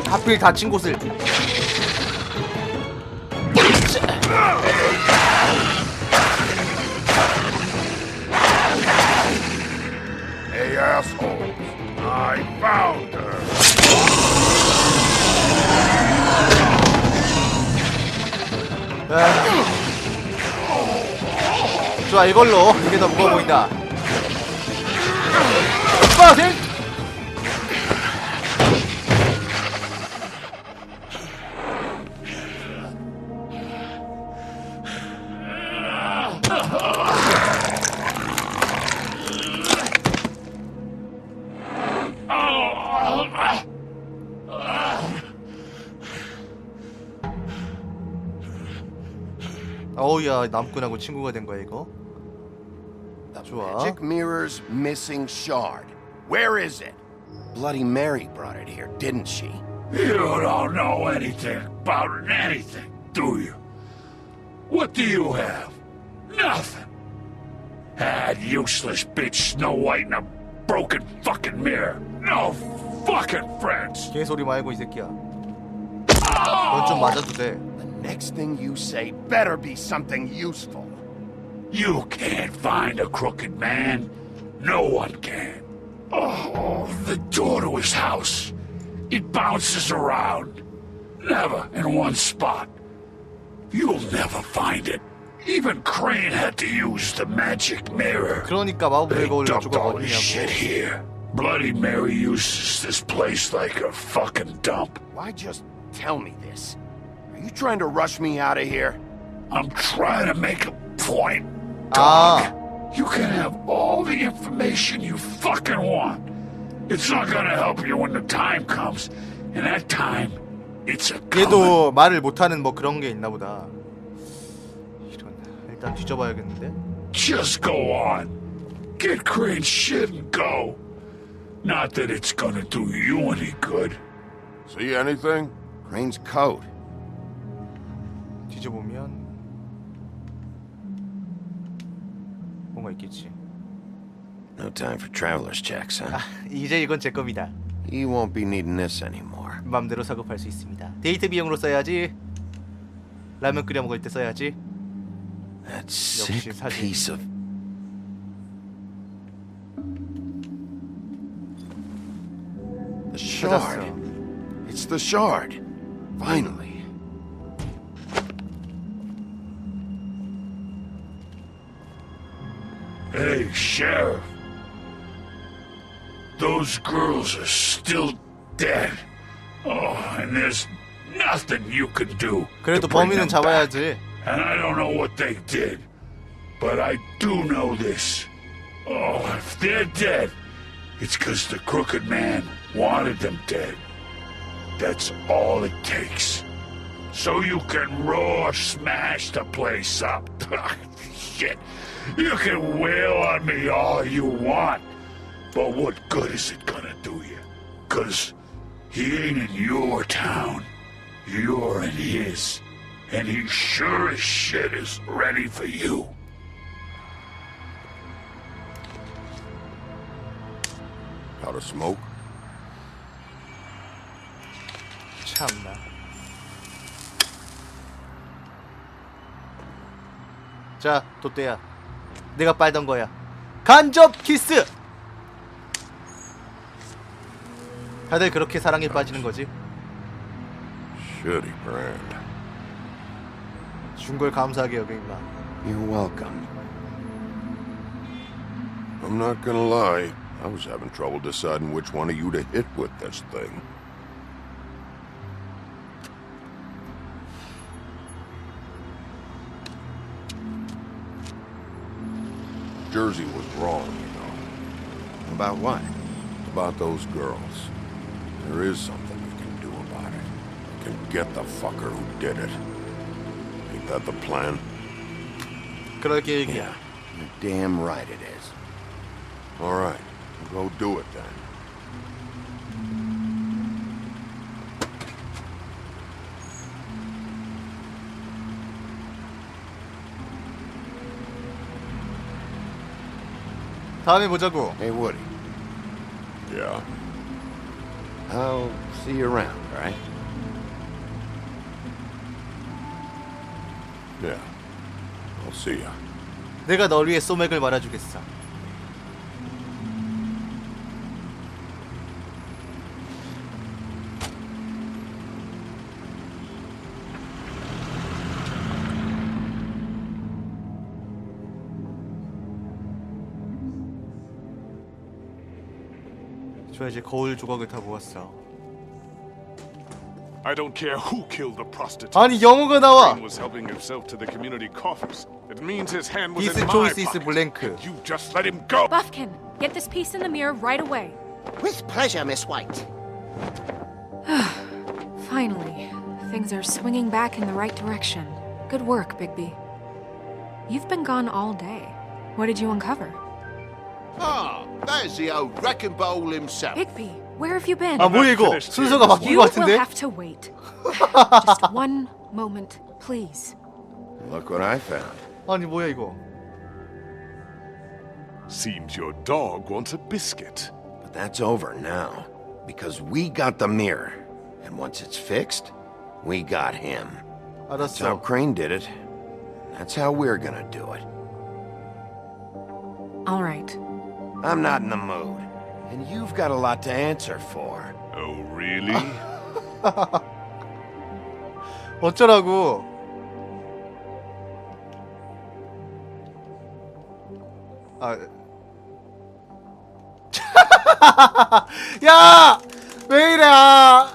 하필 다친 곳을. Hey, assholes. I found her. 좋아, 이걸로 이게 더 무거워 보인다. 빠세! 어우야, 남꾼하고 친구가 된 거야 이거. 좋아. Magic mirror's missing shard. Where is it? Bloody Mary brought it here, didn't she? You don't know anything about anything, do you? What do you have? Nothing. That useless bitch Snow White and a broken fucking mirror. No fucking friends. 개소리 말고 이 새끼야. 넌 좀 맞아도 돼. The next thing you say better be something useful. You can't find a crooked man. No one can. Oh, the door to his house. It bounces around. Never in one spot. You'll never find it. Even Crane had to use the magic mirror. 그러니까 마법을 They 거울로 dumped all this 죽어버리냐고. shit here. Bloody Mary uses this place like a fucking dump. Why just tell me this? Are you trying to rush me out of here? I'm trying to make a point, dog. You can have all the information you fucking want. It's not gonna help you when the time comes. And that time, it's a coming. 얘도 말을 못하는 뭐 그런 게 있나 보다. 이런, 일단 뒤져봐야겠는데. Just go on. Get Crane's shit and go. Not that it's gonna do you any good. See anything? Crane's coat. 뒤져보면 뭔가 있겠지. No time for traveler's checks, huh? 이제 이건 제 겁니다. You won't be needing this anymore. 맘대로 사고팔 수 있습니다. 데이트 비용으로 써야지. 라면 끓여 먹을 때 써야지. That sick 사진. piece of... The shard. 찾았어. It's the shard. Finally. Hey, Sheriff. Those girls are still dead. Oh, and there's nothing you can do. 그래도 to bring 범인은 them back. 잡아야지. And I don't know what they did, but I do know this. Oh, if they're dead, it's because the crooked man wanted them dead. That's all it takes. So you can roar, smash the place up. Shit. You can wail on me all you want, but what good is it gonna do you? 'Cause he ain't in your town. You're in his. And he sure as shit is ready for you. Out of smoke? 참나. 자, 돛대야. 내가 빨던 거야. 간접 키스! 다들 그렇게 사랑에 빠지는 거지. Shitty brand. 준 걸 감사하게 여겨 임마. You're welcome. I'm not gonna lie. I was having trouble deciding which one of you to hit with this thing. Jersey was wrong, you know. About what? About those girls. There is something we can do about it. We can get the fucker who did it. Ain't that the plan? 그럴 계획이야. Yeah, you're damn right it is. All right, we'll go do it then. 다음에 보자고. Hey, Woody. Yeah? I'll see you around, all right? Yeah, I'll see you. 내가 널 위해 소맥을 말아주겠어. 저 이제 거울 조각을 다 모았어. I don't care who killed the prostitute. 아니 영어가 나와. Crane was helping himself to the community coffers. It means his hand was This in my choice is pocket. blank. You just let him go. Buffkin, get this piece in the mirror right away. With pleasure, Miss White. Finally, things are swinging back in the right direction. Good work, Bigby. You've been gone all day. What did you uncover? Ah, there's the old wrecking bowl himself. Bigby, where have you been? 아 뭐야 이거 순서가 바뀐 You 것 will 같은데? have to wait. Just one moment, please. Look what I found. 아니 뭐야 이거? Seems your dog wants a biscuit. But that's over now, because we got the mirror. And once it's fixed, we got him. That's how 알았어. Crane did it. That's how we're gonna do it. All right. I'm not in the mood. And you've got a lot to answer for. Oh, really? 어쩌라고? 아, 야, 왜 이래? 아.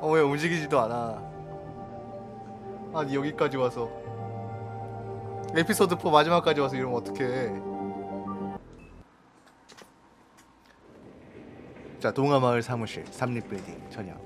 왜 움직이지도 않아? 아니 여기까지 와서 에피소드 4 마지막까지 와서 이러면 어떡해? 자, 동화마을 사무실 3립 빌딩 저녁.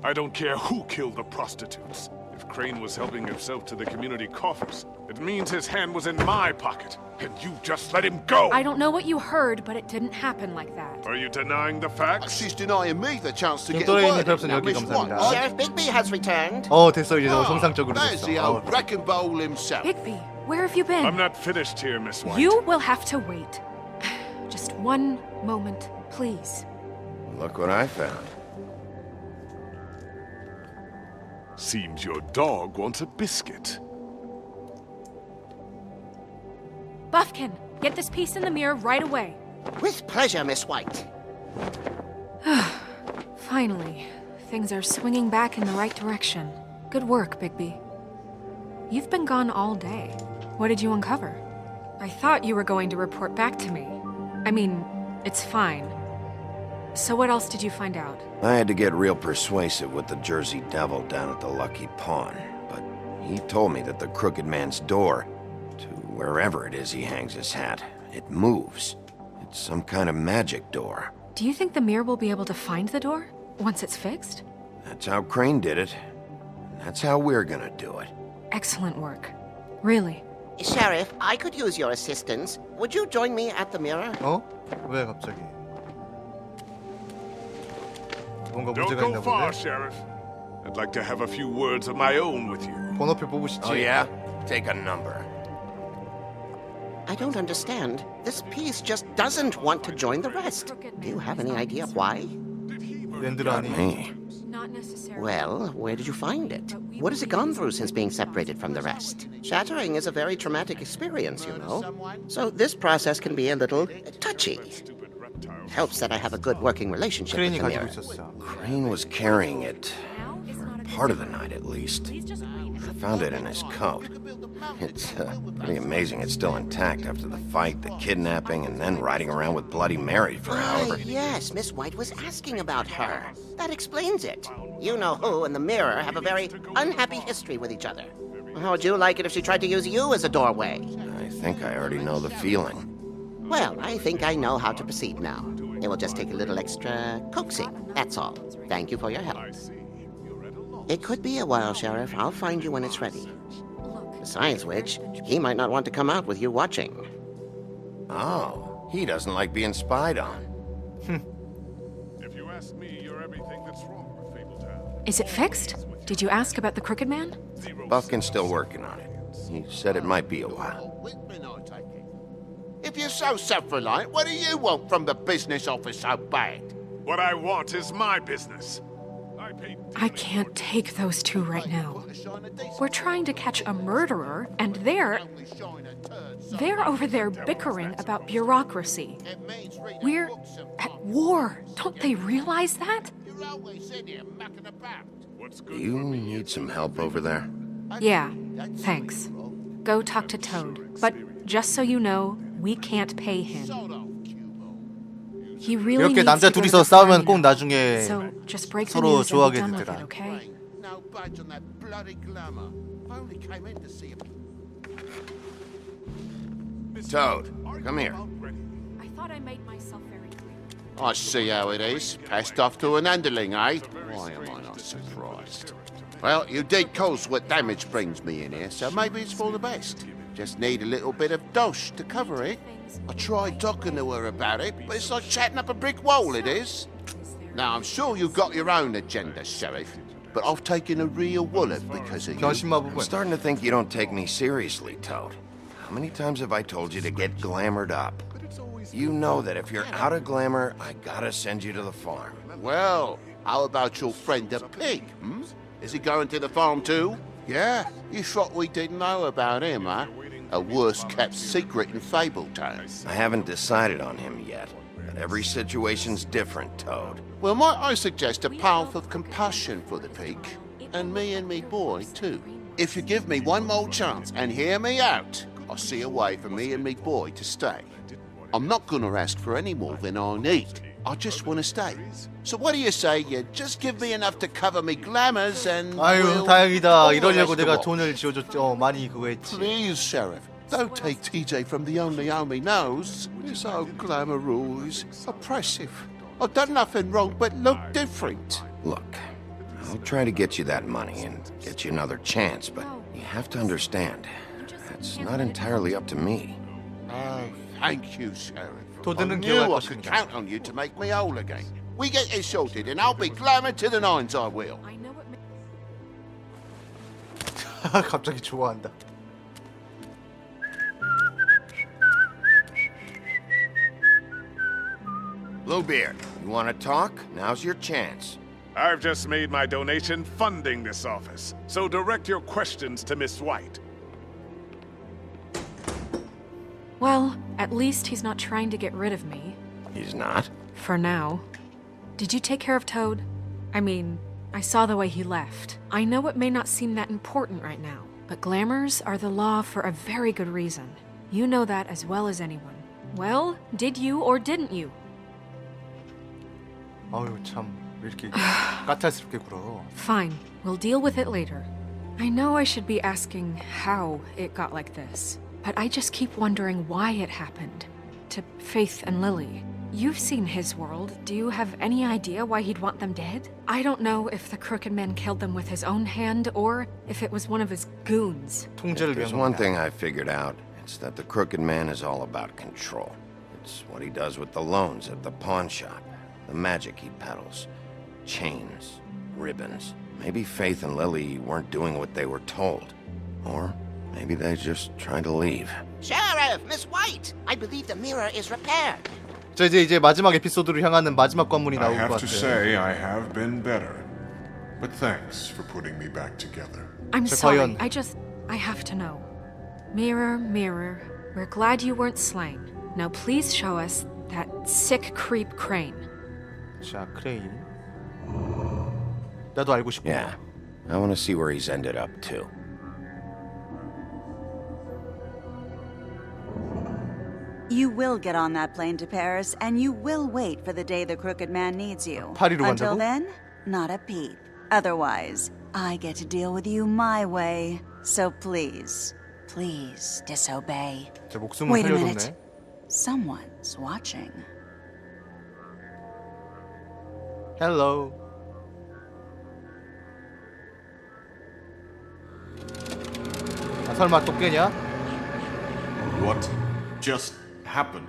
I don't care who killed the prostitutes. If Crane was helping himself to the community coffers, it means his hand was in my pocket. And you just let him go. I don't know what you heard, but it didn't happen like that. Are you denying the facts? She's denying me the chance to get a 김도레이님 word in. 별풍선 Now, 10개 Miss White. 감사합니다. Sheriff Bigby has returned. 됐어 이제 너무 정상적으로 There's 됐어. the old wrecking bowl himself. Bigby, where have you been? I'm not finished here, Miss White. You will have to wait. Just one moment, please. Look what I found. Seems your dog wants a biscuit. Buffkin, get this piece in the mirror right away. With pleasure, Miss White. Finally, things are swinging back in the right direction. Good work, Bigby. You've been gone all day. What did you uncover? I thought you were going to report back to me. I mean, it's fine. So what else did you find out? I had to get real persuasive with the Jersey Devil down at the Lucky Pawn, but he told me that the Crooked Man's door, to wherever it is he hangs his hat, it moves. It's some kind of magic door. Do you think the mirror will be able to find the door once it's fixed? That's how Crane did it. And that's how we're gonna do it. Excellent work. Really. Sheriff, I could use your assistance. Would you join me at the mirror? 왜 갑자기? 뭔가 Don't 문제가 go 있나 far, 본데? Sheriff. I'd like to have a few words of my own with you. 번호표 뽑으시지. Oh yeah? Take a number. I don't understand. This piece just doesn't want to join the rest. Do you have any idea why? 랜드라니. Me. Not necessarily. Well, where did you find it? What has it gone through since being separated from the rest? Shattering is a very traumatic experience, you know. So this process can be a little touchy. Helps that I have a good working relationship with 크레인이 the 가지고 mirror. 있었어. Crane was carrying it. Now is not a Part of the night, at least. Please just wait. I found it in his coat. It's pretty amazing it's still intact after the fight, the kidnapping, and then riding around with Bloody Mary for however... Yes, Miss White was asking about her. That explains it. You know who and the mirror have a very unhappy history with each other. How would you like it if she tried to use you as a doorway? I think I already know the feeling. Well, I think I know how to proceed now. It will just take a little extra coaxing, that's all. Thank you for your help. It could be a while, Sheriff. I'll find you when it's ready. Besides which, he might not want to come out with you watching. Oh, he doesn't like being spied on. If you ask me, you're everything that's wrong with Fabletown. Is it fixed? Did you ask about the Crooked Man? Buffkin's still working on it. He said it might be a while. If you're so self-reliant, what do you want from the business office so bad? What I want is my business. I can't take those two right now. We're trying to catch a murderer, and they're over there bickering about bureaucracy. We're at war. Don't they realize that? Do you need some help over there? Yeah, thanks. Go talk to Toad. But just so you know, we can't pay him. He really 이렇게 needs 남자 to go to 둘이서 the 싸우면 farm 꼭 now. 나중에 So just break the 서로 news and 좋아하게 be done with 되더라. it, okay? No budge on that bloody glamour. I only came in to see him. Toad, come here. I thought I made myself very clear. I see how it is. Passed off to an underling, eh? Why am I not surprised? Well, you did cause what damage brings me in here, so maybe it's for the best. Just need a little bit of dosh to cover it. I tried talking to her about it, but it's like chatting up a brick wall, it is. Now, I'm sure you've got your own agenda, Sheriff, but I've taken a real wallop because of you. 변신마 I'm 부분. starting to think you don't take me seriously, Toad. How many times have I told you to get glamored up? You know that if you're out of glamour, I gotta send you to the farm. Well, how about your friend the pig, hmm? Is he going to the farm too? Yeah? You thought we didn't know about him, huh? A worst-kept secret in Fabletown. I haven't decided on him yet, but every situation's different, Toad. Well, might I suggest a path of compassion for the pig? And me boy, too. If you give me one more chance and hear me out, I'll see a way for me and me boy to stay. I'm not gonna ask for any more than I need. I just wanna stay. So what do you say you just give me enough to cover me glamours and 아유 we'll 다행이다. all the 이러려고 rest 내가 of 돈을 지어줬죠. 많이 그거 했지. Please, Sheriff, don't take TJ from the only home he knows. This old glamour rule is oppressive. I've done nothing wrong but look different. Look, I'll try to get you that money and get you another chance, but you have to understand, it's not entirely up to me. Oh, thank you, Sheriff. I 도드는 knew 기억할 I could 것입니다. count on you to make me whole again. We get this sorted and I'll be glamour to the nines, I will. I know it 갑자기 좋아한다. Bluebeard, you want to talk? Now's your chance. I've just made my donation funding this office, so direct your questions to Miss White. Well, at least he's not trying to get rid of me. He's not? For now. Did you take care of Toad? I mean, I saw the way he left. I know it may not seem that important right now, but glamours are the law for a very good reason. You know that as well as anyone. Well, did you or didn't you? 아유 참 왜 이렇게 까탈스럽게 굴어. Fine, we'll deal with it later. I know I should be asking how it got like this, but I just keep wondering why it happened. To Faith and Lily. You've seen his world. Do you have any idea why he'd want them dead? I don't know if the crooked man killed them with his own hand or if it was one of his goons. 통제를 There's 위한 one 겁니다. thing I figured out. It's that the crooked man is all about control. It's what he does with the loans at the pawn shop, the magic he peddles, chains, ribbons. Maybe Faith and Lily weren't doing what they were told. Or maybe they just tried to leave. Sheriff, Miss White, I believe the mirror is repaired. 자 이제 마지막 에피소드로 향하는 마지막 관문이 I 나올 것 have to 같아요. say I have been better. But thanks for putting me back together. I'm 자, sorry. 과연. I have to know. Mirror, mirror, we're glad you weren't slain. Now please show us that sick creep Crane. 자 크레인. 나도 알고 싶고. Yeah, I want to see where he's ended up too. You will get on that plane to Paris, and you will wait for the day the crooked man needs you. 파리로 Until 간다고? then, not a peep. Otherwise, I get to deal with you my way. So please, please disobey. 제 목숨을 Wait a 살려줬네. minute. Someone's watching. 헬로. 아, 설마 또 깨냐? What just happened?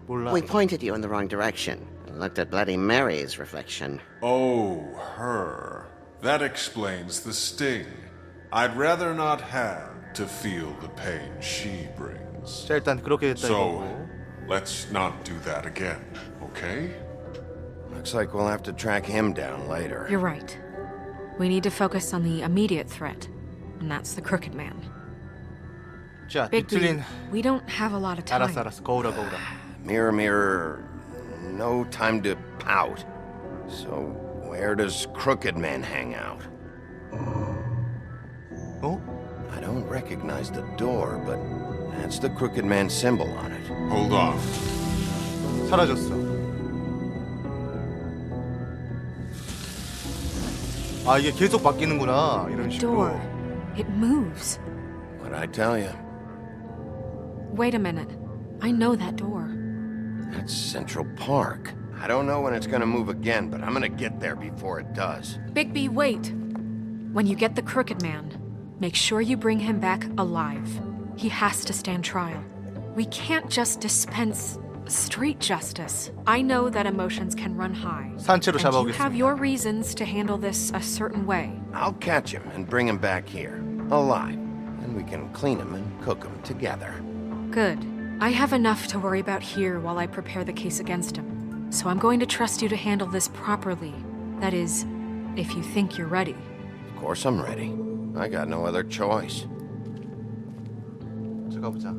몰라. We pointed you in the wrong direction and looked at Bloody Mary's reflection. Oh, her. That explains the sting. I'd rather not have to feel the pain she brings. 자, 일단 그렇게 됐다 So, 이거고. let's not do that again, okay? Looks like we'll have to track him down later. You're right. We need to focus on the immediate threat, and that's the crooked man. 자, Bigby, 뒤틀린. we don't have a lot of time. 알았어. 거울아. Mirror, mirror, no time to pout. So, where does Crooked Man hang out? 어? I don't recognize the door, but that's the Crooked Man symbol on it. Hold on. 사라졌어. 아, 이게 계속 바뀌는구나. 이런 식으로. Door. It moves. What'd I tell you? Wait a minute. I know that door. That's Central Park. I don't know when it's gonna move again, but I'm gonna get there before it does. Bigby, wait. When you get the crooked man, make sure you bring him back alive. He has to stand trial. We can't just dispense street justice. I know that emotions can run high. 산채로 And you have 잡아오겠습니다. your reasons to handle this a certain way. I'll catch him and bring him back here, alive. And we can clean him and cook him together. Good. I have enough to worry about here while I prepare the case against him. So I'm going to trust you to handle this properly. That is, if you think you're ready. Of course I'm ready. I got no other choice. 자, 가보자.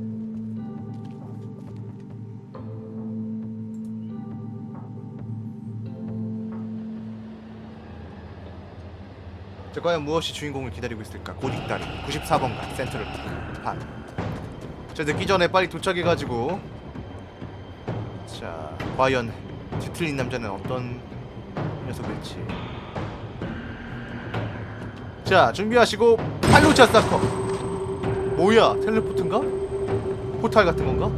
자, 과연 무엇이 주인공을 기다리고 있을까? 고딕다리 94번가 센트럴 팟. 자, 늦기 전에 빨리 도착해가지고 자, 과연 뒤틀린 남자는 어떤 녀석일지. 자, 준비하시고 팔로차 사커. 뭐야, 텔레포트인가? 포탈 같은 건가?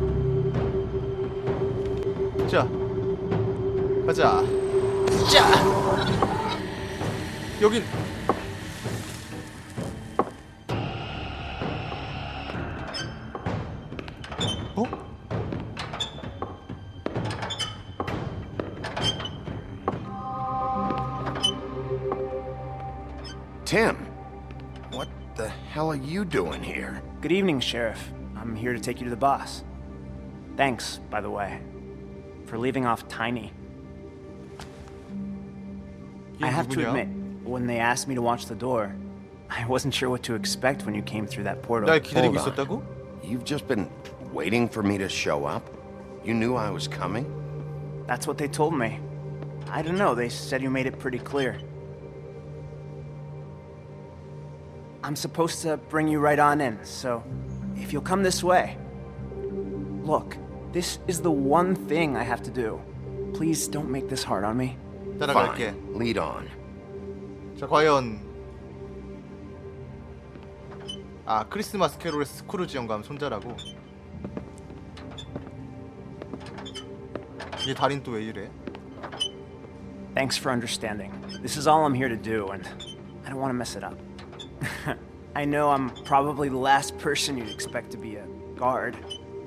자, 가자. 자, 여긴 어? Tim, what the hell are you doing here? Good evening, Sheriff. I'm here to take you to the boss. Thanks, by the way, for leaving off Tiny. I have to admit, when they asked me to watch the door, I wasn't sure what to expect when you came through that portal. 날 기다리고 Hold on. 있었다고? You've just been waiting for me to show up? You knew I was coming? That's what they told me. I don't know, they said you made it pretty clear. I'm supposed to bring you right on in, so if you'll come this way. Look, this is the one thing I have to do. Please don't make this hard on me. 따라갈게. Fine, lead on. 자, 과연 아, 크리스마스 캐롤의 스크루지 영감 손자라고. 얘 달인 또 왜 이래? Thanks for understanding. This is all I'm here to do, and I don't want to mess it up. I know I'm probably the last person you'd expect to be a guard,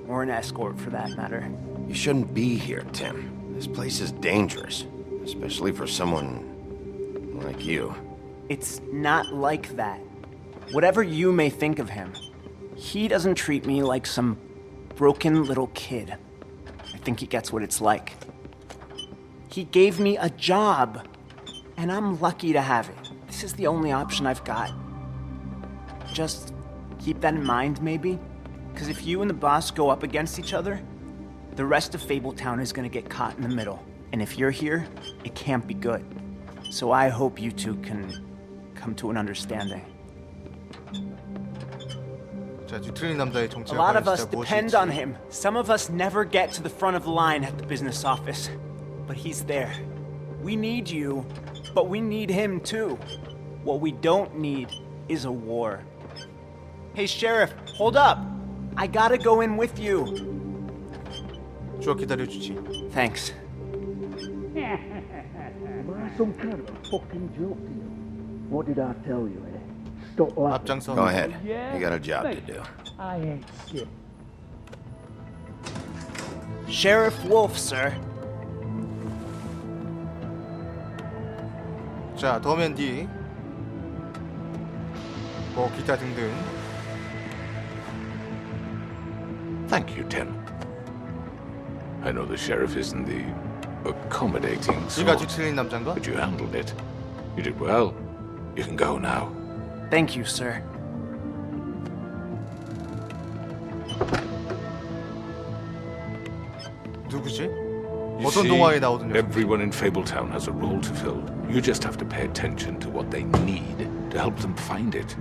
or an escort for that matter. You shouldn't be here, Tim. This place is dangerous, especially for someone like you. It's not like that. Whatever you may think of him, he doesn't treat me like some broken little kid. I think he gets what it's like. He gave me a job, and I'm lucky to have it. This is the only option I've got. Just keep that in mind, maybe? Because if you and the boss go up against each other, the rest of Fabletown is gonna get caught in the middle. And if you're here, it can't be good. So I hope you two can come to an understanding. 자, 뒤틀린 남자의 A 정체가 lot 과연 of us 진짜 depend 무엇일지. on him. Some of us never get to the front of the line at the business office. But he's there. We need you, but we need him too. What we don't need is a war. Hey, Sheriff, hold up. I gotta go in with you. 좋아, 기다려주지. Thanks. Am I some kind of a fucking joke to you? What did I tell you, eh? Stop laughing. 앞장서. Go ahead. You got a job to do. I ain't shit. Sheriff Wolf, sir. 자, 더맨디. 뭐 기타 등등. Thank you, Tim. I know the sheriff isn't the accommodating 네가 sort, 뒤틀린 남잔가? but you handled it. You did well. You can go now. Thank you, sir. 누구지? You 어떤 see, 동화에 나오던 녀석? everyone in Fabletown has a role to fill. You just have to pay attention to what they need to help them find it.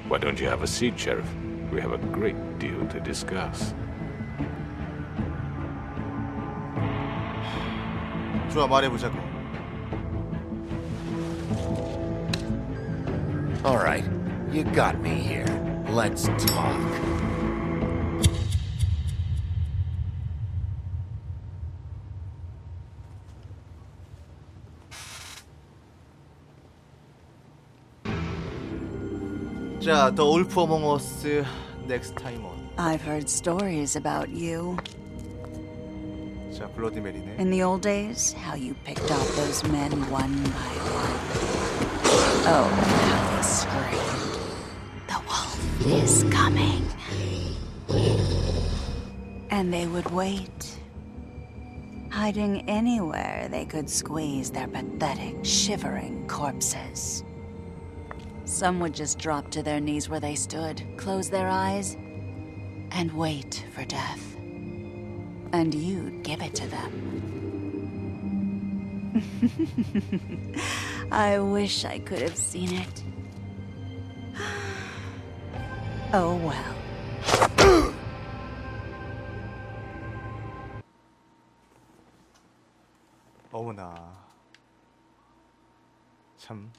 Why don't you have a seat, Sheriff? We have a great deal to discuss. 좋아, 말해보자고. All right, you got me here. Let's talk. 자, 더 울프 어몽 어스 넥스트 타임 온. I've heard stories about you. 자, 블러디 메리네. In the old days, how you picked off those men one by one. Oh, how they screamed. The wolf is coming. And they would wait, hiding anywhere they could squeeze their pathetic, shivering corpses. Some would just drop to their knees where they stood, close their eyes, and wait for death. And you'd give it to them. I wish I could have seen it. Oh well. 어머나. 참.